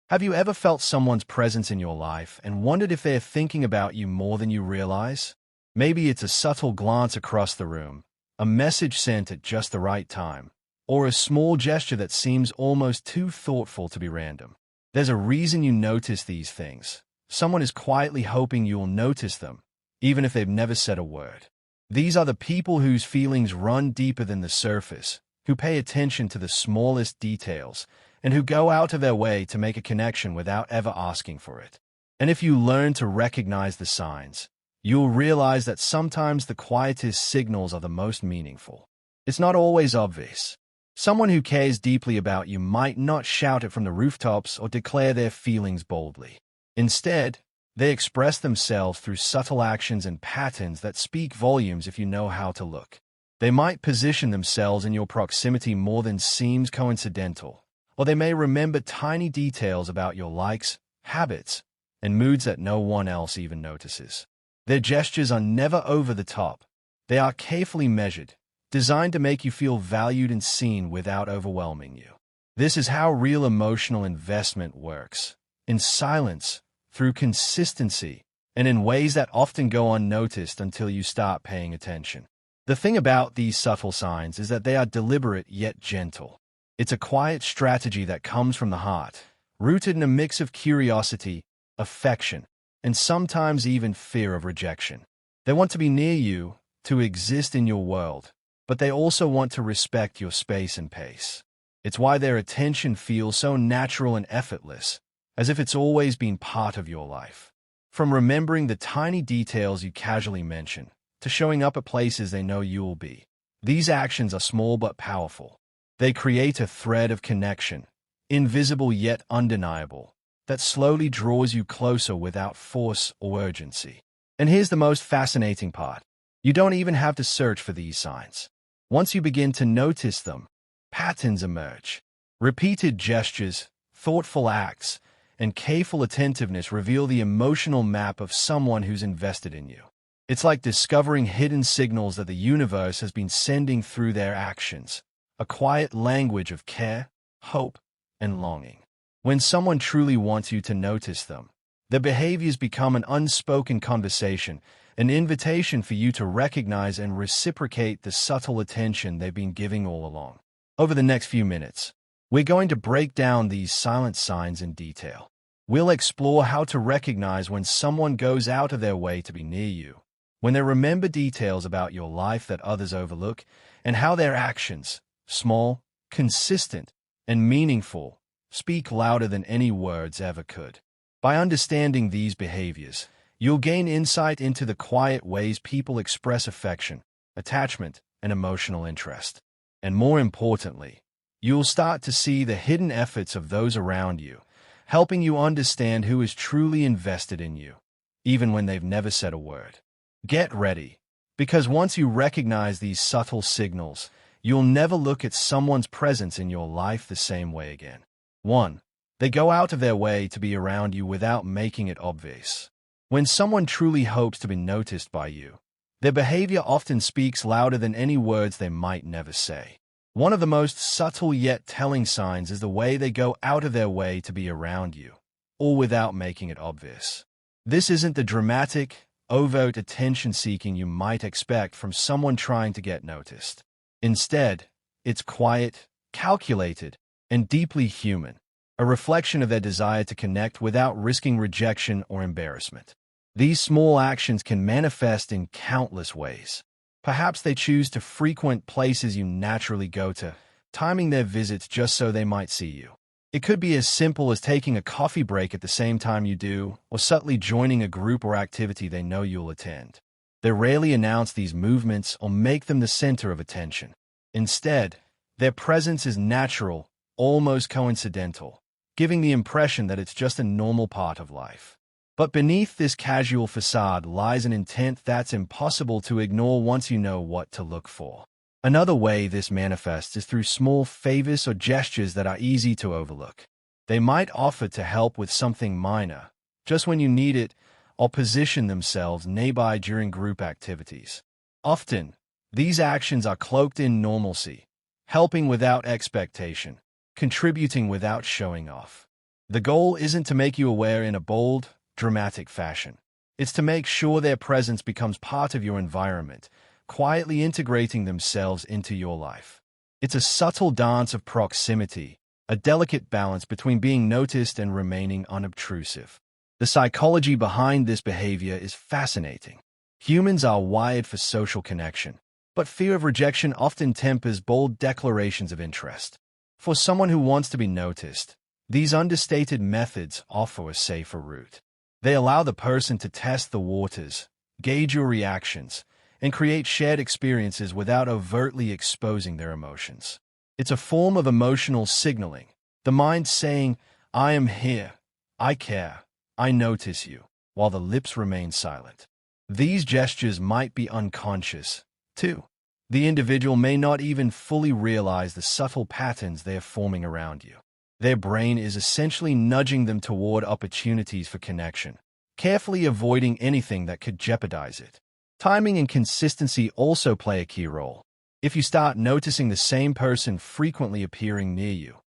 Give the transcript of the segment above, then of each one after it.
Have you ever felt someone's presence in your life and wondered if they're thinking about you more than you realize? Maybe it's a subtle glance across the room, a message sent at just the right time, or a small gesture that seems almost too thoughtful to be random. There's a reason you notice these things. Someone is quietly hoping you'll notice them, even if they've never said a word. These are the people whose feelings run deeper than the surface, who pay attention to the smallest details, and who go out of their way to make a connection without ever asking for it. And if you learn to recognize the signs, you'll realize that sometimes the quietest signals are the most meaningful. It's not always obvious. Someone who cares deeply about you might not shout it from the rooftops or declare their feelings boldly. Instead, they express themselves through subtle actions and patterns that speak volumes if you know how to look. They might position themselves in your proximity more than seems coincidental, or they may remember tiny details about your likes, habits, and moods that no one else even notices. Their gestures are never over the top. They are carefully measured, designed to make you feel valued and seen without overwhelming you. This is how real emotional investment works. In silence, through consistency, and in ways that often go unnoticed until you start paying attention. The thing about these subtle signs is that they are deliberate yet gentle. It's a quiet strategy that comes from the heart, rooted in a mix of curiosity, affection, and sometimes even fear of rejection. They want to be near you, to exist in your world, but they also want to respect your space and pace. It's why their attention feels so natural and effortless, as if it's always been part of your life. From remembering the tiny details you casually mention, to showing up at places they know you'll be. These actions are small but powerful. They create a thread of connection, invisible yet undeniable, that slowly draws you closer without force or urgency. And here's the most fascinating part. You don't even have to search for these signs. Once you begin to notice them, patterns emerge. Repeated gestures, thoughtful acts, and careful attentiveness reveal the emotional map of someone who's invested in you. It's like discovering hidden signals that the universe has been sending through their actions, a quiet language of care, hope, and longing. When someone truly wants you to notice them, their behaviors become an unspoken conversation, an invitation for you to recognize and reciprocate the subtle attention they've been giving all along. Over the next few minutes, we're going to break down these silent signs in detail. We'll explore how to recognize when someone goes out of their way to be near you, when they remember details about your life that others overlook, and how their actions, small, consistent, and meaningful, speak louder than any words ever could. By understanding these behaviors, you'll gain insight into the quiet ways people express affection, attachment, and emotional interest. And more importantly, you'll start to see the hidden efforts of those around you, helping you understand who is truly invested in you, even when they've never said a word. Get ready, because once you recognize these subtle signals, you'll never look at someone's presence in your life the same way again. 1. They go out of their way to be around you without making it obvious. When someone truly hopes to be noticed by you, their behavior often speaks louder than any words they might never say. One of the most subtle yet telling signs is the way they go out of their way to be around you, all without making it obvious. This isn't the dramatic, overt attention-seeking you might expect from someone trying to get noticed. Instead, it's quiet, calculated, and deeply human, a reflection of their desire to connect without risking rejection or embarrassment. These small actions can manifest in countless ways. Perhaps they choose to frequent places you naturally go to, timing their visits just so they might see you. It could be as simple as taking a coffee break at the same time you do, or subtly joining a group or activity they know you'll attend. They rarely announce these movements or make them the center of attention. Instead, their presence is natural, almost coincidental, giving the impression that it's just a normal part of life. But beneath this casual facade lies an intent that's impossible to ignore once you know what to look for. Another way this manifests is through small favors or gestures that are easy to overlook. They might offer to help with something minor, just when you need it, or position themselves nearby during group activities. Often, these actions are cloaked in normalcy, helping without expectation, contributing without showing off. The goal isn't to make you aware in a bold, dramatic fashion. It's to make sure their presence becomes part of your environment, quietly integrating themselves into your life. It's a subtle dance of proximity, a delicate balance between being noticed and remaining unobtrusive. The psychology behind this behavior is fascinating. Humans are wired for social connection, but fear of rejection often tempers bold declarations of interest. For someone who wants to be noticed, these understated methods offer a safer route. They allow the person to test the waters, gauge your reactions, and create shared experiences without overtly exposing their emotions. It's a form of emotional signaling, the mind saying, "I am here, I care, I notice you," while the lips remain silent. These gestures might be unconscious, too. The individual may not even fully realize the subtle patterns they are forming around you. Their brain is essentially nudging them toward opportunities for connection, carefully avoiding anything that could jeopardize it. Timing and consistency also play a key role. If you start noticing the same person frequently appearing near you,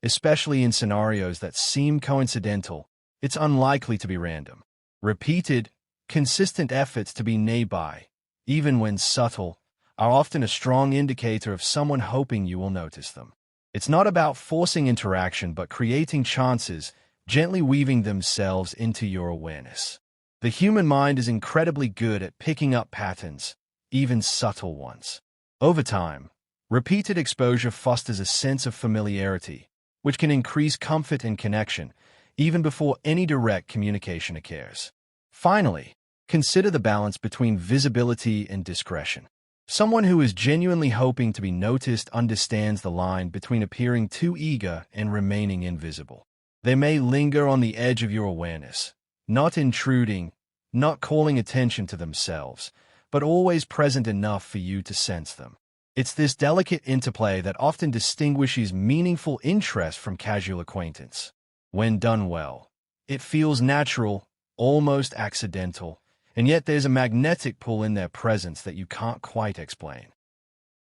especially in scenarios that seem coincidental, it's unlikely to be random. Repeated, consistent efforts to be nearby, even when subtle, are often a strong indicator of someone hoping you will notice them. It's not about forcing interaction but creating chances, gently weaving themselves into your awareness. The human mind is incredibly good at picking up patterns, even subtle ones. Over time, repeated exposure fosters a sense of familiarity, which can increase comfort and connection, even before any direct communication occurs. Finally, consider the balance between visibility and discretion. Someone who is genuinely hoping to be noticed understands the line between appearing too eager and remaining invisible. They may linger on the edge of your awareness, not intruding, not calling attention to themselves, but always present enough for you to sense them. It's this delicate interplay that often distinguishes meaningful interest from casual acquaintance. When done well, it feels natural, almost accidental, and yet there's a magnetic pull in their presence that you can't quite explain.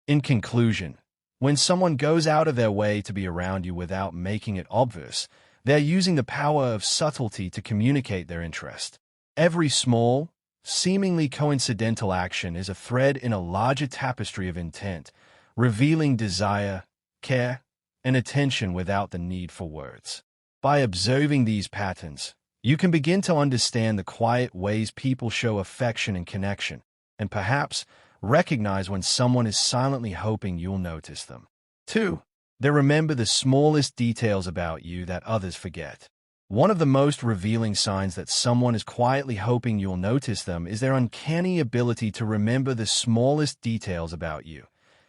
In conclusion, when someone goes out of their way to be around you without making it obvious, they're using the power of subtlety to communicate their interest. Every small, seemingly coincidental action is a thread in a larger tapestry of intent, revealing desire, care, and attention without the need for words. By observing these patterns, you can begin to understand the quiet ways people show affection and connection, and perhaps recognize when someone is silently hoping you'll notice them. 2. They remember the smallest details about you that others forget. One of the most revealing signs that someone is quietly hoping you'll notice them is their uncanny ability to remember the smallest details about you,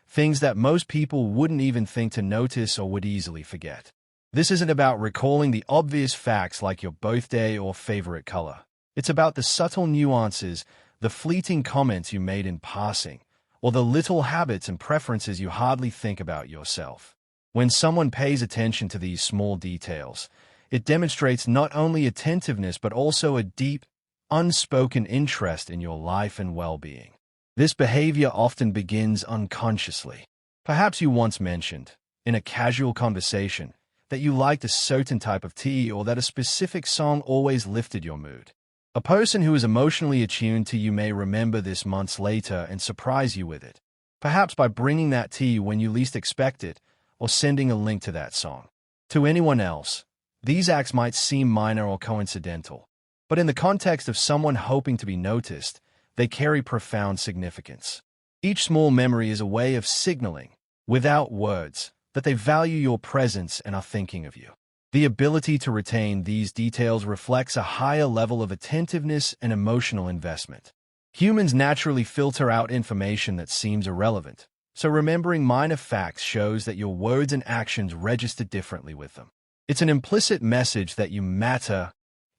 things that most people wouldn't even think to notice or would easily forget. This isn't about recalling the obvious facts like your birthday or favorite color. It's about the subtle nuances, the fleeting comments you made in passing, or the little habits and preferences you hardly think about yourself. When someone pays attention to these small details, it demonstrates not only attentiveness but also a deep, unspoken interest in your life and well-being. This behavior often begins unconsciously. Perhaps you once mentioned, in a casual conversation, that you liked a certain type of tea or that a specific song always lifted your mood. A person who is emotionally attuned to you may remember this months later and surprise you with it, perhaps by bringing that tea when you least expect it or sending a link to that song. To anyone else, these acts might seem minor or coincidental, but in the context of someone hoping to be noticed, they carry profound significance. Each small memory is a way of signaling, without words, that they value your presence and are thinking of you. The ability to retain these details reflects a higher level of attentiveness and emotional investment. Humans naturally filter out information that seems irrelevant, so remembering minor facts shows that your words and actions register differently with them. It's an implicit message that you matter,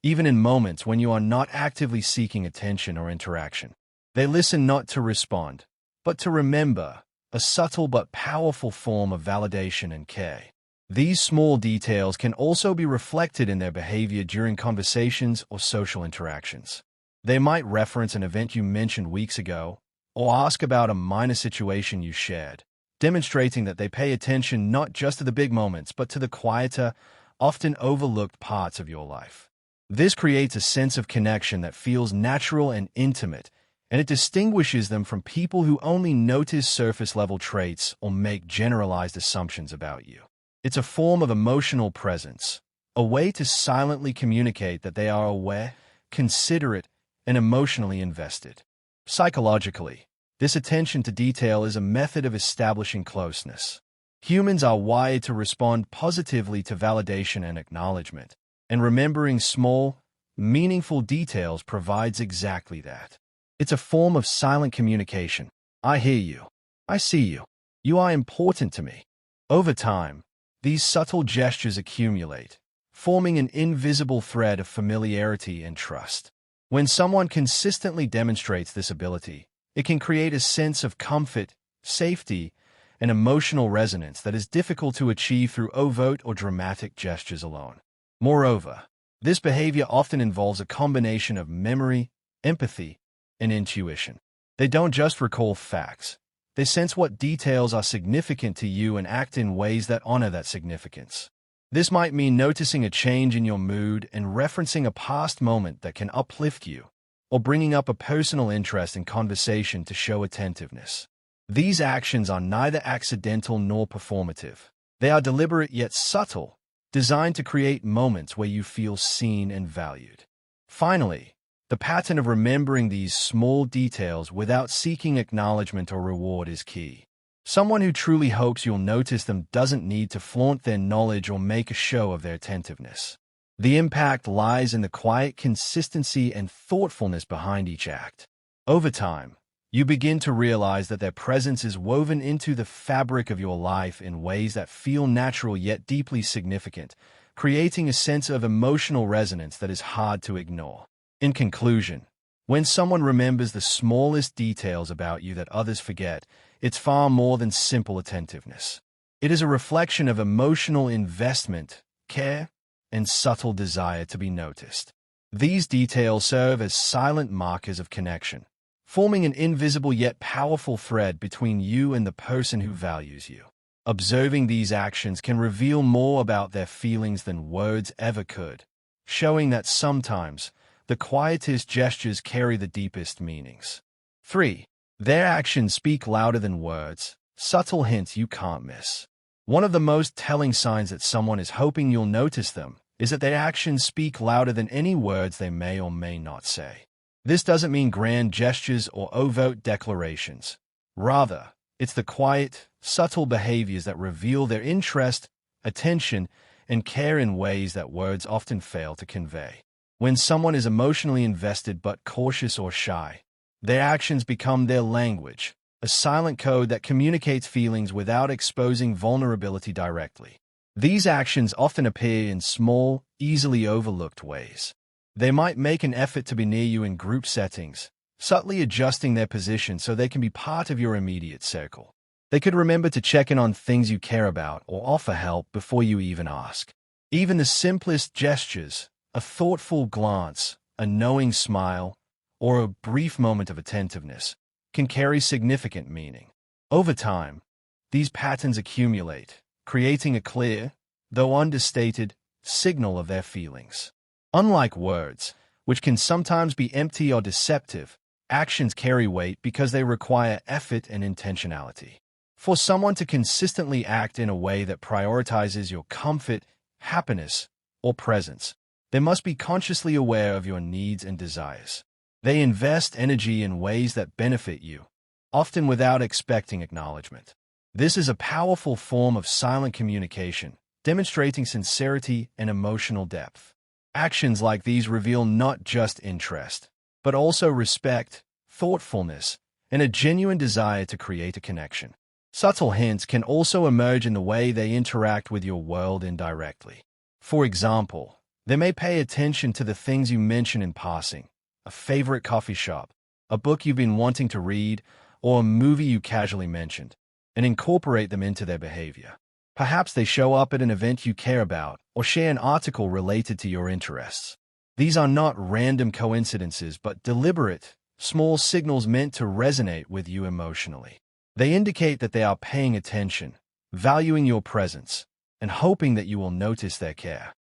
even in moments when you are not actively seeking attention or interaction. They listen not to respond, but to remember, a subtle but powerful form of validation and care. These small details can also be reflected in their behavior during conversations or social interactions. They might reference an event you mentioned weeks ago, or ask about a minor situation you shared, demonstrating that they pay attention not just to the big moments but to the quieter, often overlooked parts of your life. This creates a sense of connection that feels natural and intimate, and it distinguishes them from people who only notice surface-level traits or make generalized assumptions about you. It's a form of emotional presence, a way to silently communicate that they are aware, considerate, and emotionally invested. Psychologically, this attention to detail is a method of establishing closeness. Humans are wired to respond positively to validation and acknowledgement, and remembering small, meaningful details provides exactly that. It's a form of silent communication. I hear you. I see you. You are important to me. Over time, these subtle gestures accumulate, forming an invisible thread of familiarity and trust. When someone consistently demonstrates this ability, it can create a sense of comfort, safety, and emotional resonance that is difficult to achieve through overt or dramatic gestures alone. Moreover, this behavior often involves a combination of memory, empathy, and intuition. They don't just recall facts. They sense what details are significant to you and act in ways that honor that significance. This might mean noticing a change in your mood and referencing a past moment that can uplift you, or bringing up a personal interest in conversation to show attentiveness. These actions are neither accidental nor performative. They are deliberate yet subtle, designed to create moments where you feel seen and valued. Finally, the pattern of remembering these small details without seeking acknowledgement or reward is key. Someone who truly hopes you'll notice them doesn't need to flaunt their knowledge or make a show of their attentiveness. The impact lies in the quiet consistency and thoughtfulness behind each act. Over time, you begin to realize that their presence is woven into the fabric of your life in ways that feel natural yet deeply significant, creating a sense of emotional resonance that is hard to ignore. In conclusion, when someone remembers the smallest details about you that others forget, it's far more than simple attentiveness. It is a reflection of emotional investment, care, and subtle desire to be noticed. These details serve as silent markers of connection, forming an invisible yet powerful thread between you and the person who values you. Observing these actions can reveal more about their feelings than words ever could, showing that sometimes the quietest gestures carry the deepest meanings. 3. Their actions speak louder than words, subtle hints you can't miss. One of the most telling signs that someone is hoping you'll notice them is that their actions speak louder than any words they may or may not say. This doesn't mean grand gestures or overt declarations. Rather, it's the quiet, subtle behaviors that reveal their interest, attention, and care in ways that words often fail to convey. When someone is emotionally invested but cautious or shy, their actions become their language, a silent code that communicates feelings without exposing vulnerability directly. These actions often appear in small, easily overlooked ways. They might make an effort to be near you in group settings, subtly adjusting their position so they can be part of your immediate circle. They could remember to check in on things you care about or offer help before you even ask. Even the simplest gestures, a thoughtful glance, a knowing smile, or a brief moment of attentiveness, can carry significant meaning. Over time, these patterns accumulate, creating a clear, though understated, signal of their feelings. Unlike words, which can sometimes be empty or deceptive, actions carry weight because they require effort and intentionality. For someone to consistently act in a way that prioritizes your comfort, happiness, or presence, they must be consciously aware of your needs and desires. They invest energy in ways that benefit you, often without expecting acknowledgement. This is a powerful form of silent communication, demonstrating sincerity and emotional depth. Actions like these reveal not just interest, but also respect, thoughtfulness, and a genuine desire to create a connection. Subtle hints can also emerge in the way they interact with your world indirectly. For example, they may pay attention to the things you mention in passing, a favorite coffee shop, a book you've been wanting to read, or a movie you casually mentioned, and incorporate them into their behavior. Perhaps they show up at an event you care about or share an article related to your interests. These are not random coincidences but deliberate, small signals meant to resonate with you emotionally. They indicate that they are paying attention, valuing your presence, and hoping that you will notice their care.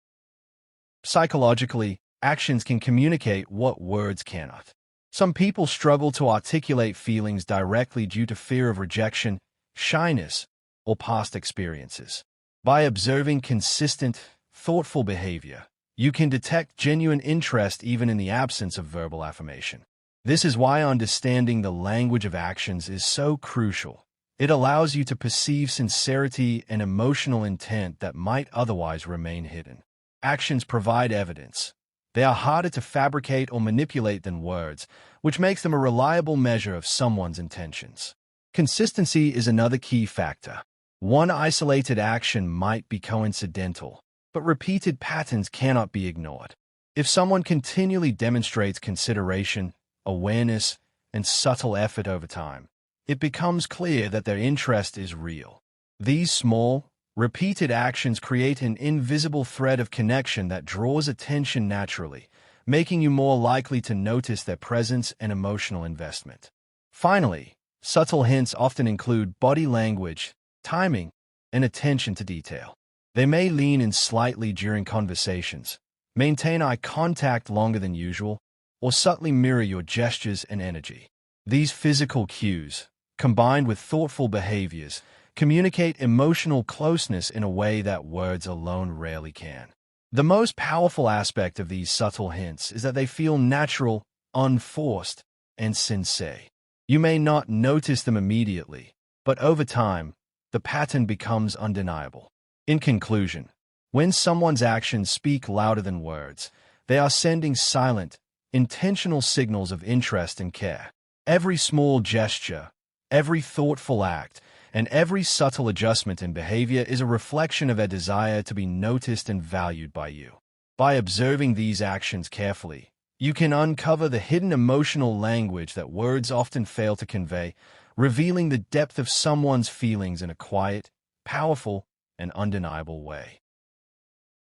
Psychologically, actions can communicate what words cannot. Some people struggle to articulate feelings directly due to fear of rejection, shyness, or past experiences. By observing consistent, thoughtful behavior, you can detect genuine interest even in the absence of verbal affirmation. This is why understanding the language of actions is so crucial. It allows you to perceive sincerity and emotional intent that might otherwise remain hidden. Actions provide evidence. They are harder to fabricate or manipulate than words, which makes them a reliable measure of someone's intentions. Consistency is another key factor. One isolated action might be coincidental, but repeated patterns cannot be ignored. If someone continually demonstrates consideration, awareness, and subtle effort over time, it becomes clear that their interest is real. These small, repeated actions create an invisible thread of connection that draws attention naturally, making you more likely to notice their presence and emotional investment. Finally, subtle hints often include body language, timing, and attention to detail. They may lean in slightly during conversations, maintain eye contact longer than usual, or subtly mirror your gestures and energy. These physical cues, combined with thoughtful behaviors, communicate emotional closeness in a way that words alone rarely can. The most powerful aspect of these subtle hints is that they feel natural, unforced, and sincere. You may not notice them immediately, but over time, the pattern becomes undeniable. In conclusion, when someone's actions speak louder than words, they are sending silent, intentional signals of interest and care. Every small gesture, every thoughtful act, and every subtle adjustment in behavior is a reflection of a desire to be noticed and valued by you. By observing these actions carefully, you can uncover the hidden emotional language that words often fail to convey, revealing the depth of someone's feelings in a quiet, powerful, and undeniable way.